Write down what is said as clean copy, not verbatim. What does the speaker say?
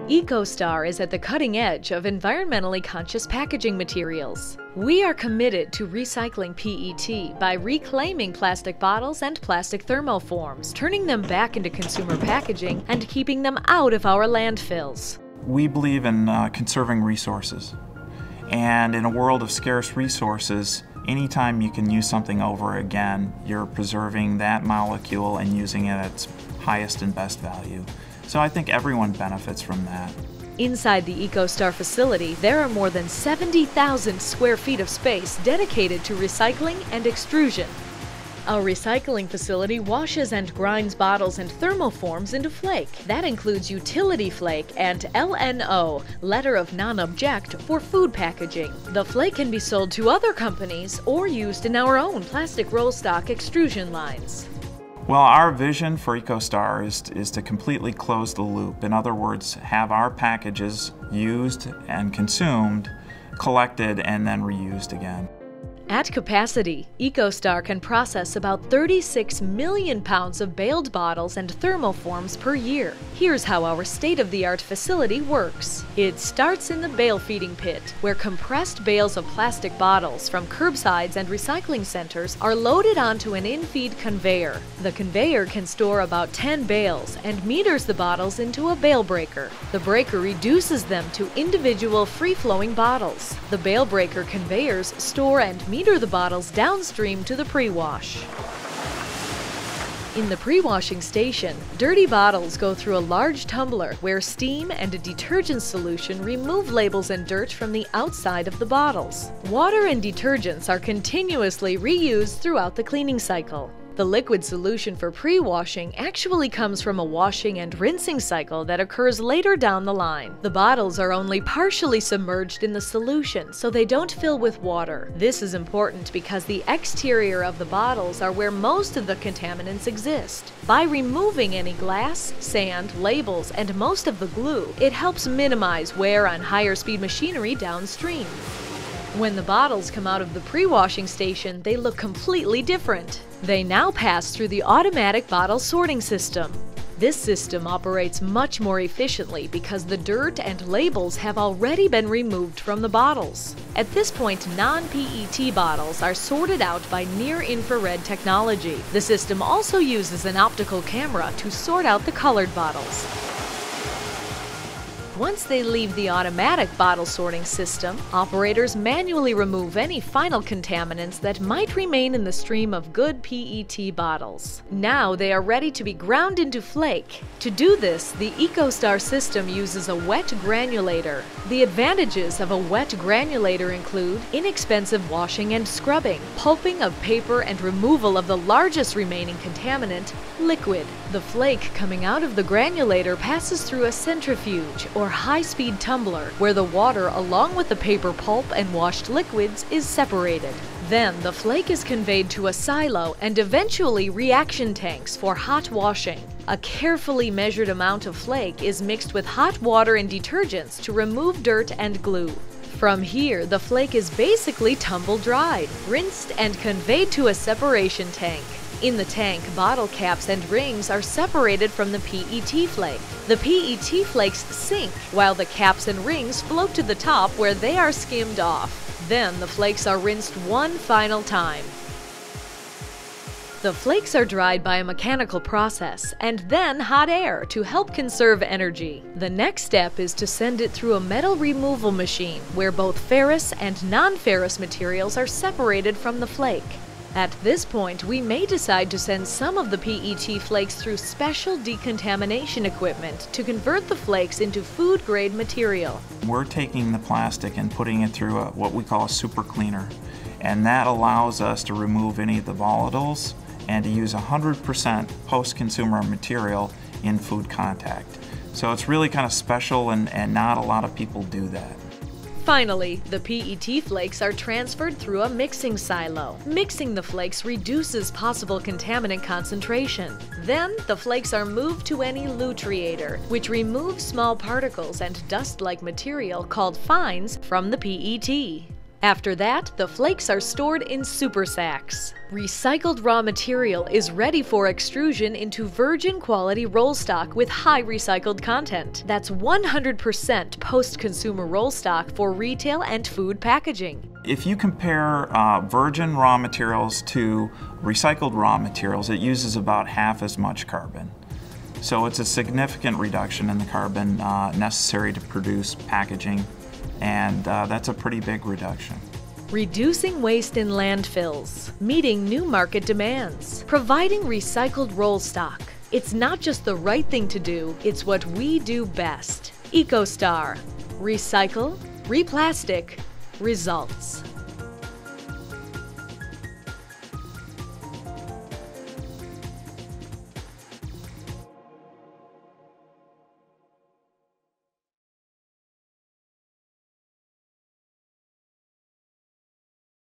Eostar is at the cutting edge of environmentally conscious packaging materials. We are committed to recycling PET by reclaiming plastic bottles and plastic thermoforms, turning them back into consumer packaging and keeping them out of our landfills. We believe in conserving resources. And in a world of scarce resources, anytime you can use something over again, you're preserving that molecule and using it at its highest and best value. So I think everyone benefits from that. Inside the Eostar facility, there are more than 70,000 square feet of space dedicated to recycling and extrusion. Our recycling facility washes and grinds bottles and thermoforms into flake. That includes utility flake and LNO, letter of non-object, for food packaging. The flake can be sold to other companies or used in our own plastic roll stock extrusion lines. Well, our vision for Eostar is to completely close the loop. In other words, have our packages used and consumed, collected, and then reused again. At capacity, Eostar can process about 36 million pounds of baled bottles and thermoforms per year. Here's how our state-of-the-art facility works. It starts in the bale feeding pit, where compressed bales of plastic bottles from curbsides and recycling centers are loaded onto an in-feed conveyor. The conveyor can store about 10 bales and meters the bottles into a bale breaker. The breaker reduces them to individual free-flowing bottles. The bale breaker conveyors store and meter the bottles downstream to the pre-wash. In the pre-washing station, dirty bottles go through a large tumbler where steam and a detergent solution remove labels and dirt from the outside of the bottles. Water and detergents are continuously reused throughout the cleaning cycle. The liquid solution for pre-washing actually comes from a washing and rinsing cycle that occurs later down the line. The bottles are only partially submerged in the solution, so they don't fill with water. This is important because the exterior of the bottles are where most of the contaminants exist. By removing any glass, sand, labels, and most of the glue, it helps minimize wear on higher speed machinery downstream. When the bottles come out of the pre-washing station, they look completely different. They now pass through the automatic bottle sorting system. This system operates much more efficiently because the dirt and labels have already been removed from the bottles. At this point, non-PET bottles are sorted out by near-infrared technology. The system also uses an optical camera to sort out the colored bottles. Once they leave the automatic bottle sorting system, operators manually remove any final contaminants that might remain in the stream of good PET bottles. Now they are ready to be ground into flake. To do this, the Eostar system uses a wet granulator. The advantages of a wet granulator include inexpensive washing and scrubbing, pulping of paper, and removal of the largest remaining contaminant, liquid. The flake coming out of the granulator passes through a centrifuge or high-speed tumbler where the water along with the paper pulp and washed liquids is separated. Then the flake is conveyed to a silo and eventually reaction tanks for hot washing. A carefully measured amount of flake is mixed with hot water and detergents to remove dirt and glue. From here, the flake is basically tumble-dried, rinsed, and conveyed to a separation tank. In the tank, bottle caps and rings are separated from the PET flake. The PET flakes sink, while the caps and rings float to the top where they are skimmed off. Then the flakes are rinsed one final time. The flakes are dried by a mechanical process and then hot air to help conserve energy. The next step is to send it through a metal removal machine where both ferrous and non-ferrous materials are separated from the flake. At this point, we may decide to send some of the PET flakes through special decontamination equipment to convert the flakes into food-grade material. We're taking the plastic and putting it through what we call a super cleaner, and that allows us to remove any of the volatiles and to use 100% post-consumer material in food contact. So it's really kind of special, and not a lot of people do that. Finally, the PET flakes are transferred through a mixing silo. Mixing the flakes reduces possible contaminant concentration. Then, the flakes are moved to an elutriator, which removes small particles and dust-like material called fines from the PET. After that, the flakes are stored in super sacks. Recycled raw material is ready for extrusion into virgin quality roll stock with high recycled content. That's 100% post-consumer roll stock for retail and food packaging. If you compare virgin raw materials to recycled raw materials, it uses about half as much carbon. So it's a significant reduction in the carbon necessary to produce packaging, and that's a pretty big reduction. Reducing waste in landfills, meeting new market demands, providing recycled roll stock. It's not just the right thing to do, it's what we do best. Eostar. Recycle, replastic, results.